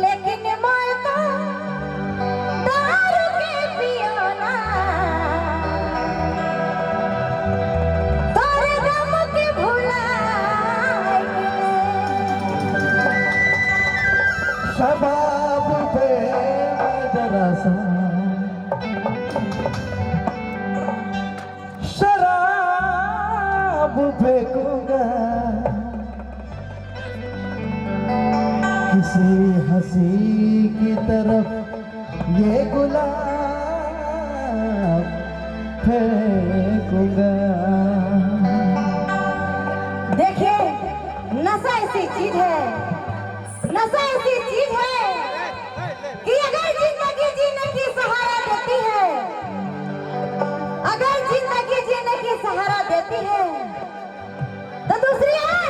लेकिन मैं तो दारू के पियोना तोरे गम के भुलाए शबाब पे जरा सा शराब फेंकूंगा किसी हंसी की तरफ ये गुलाब फेंकूंगा। देखिए नशा ऐसी चीज है, नशा ऐसी चीज है कि अगर जिंदगी जीने की सहारा देती है, अगर जिंदगी जीने की सहारा देती है तो दूसरी है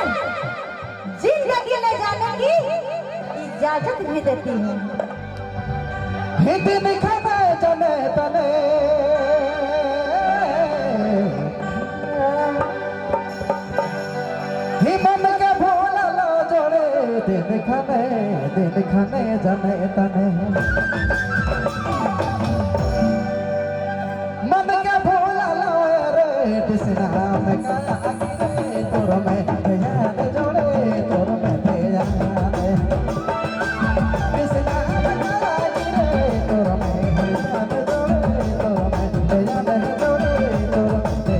जिंदगी ले जाने की इजाजत भी देती है। दिन खाने जने तने ही मन के भोला लो जोड़े दिन खाने जने तने मन के भोला लो रे दिसना में काया गिरे तोर में ध्यान जोड़े तोर में ध्यान दिसना में काया गिरे तोर में ध्यान जोड़े तोर में ध्यान जोड़े तोर में ध्यान।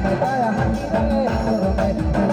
में काया हकी रे तोर में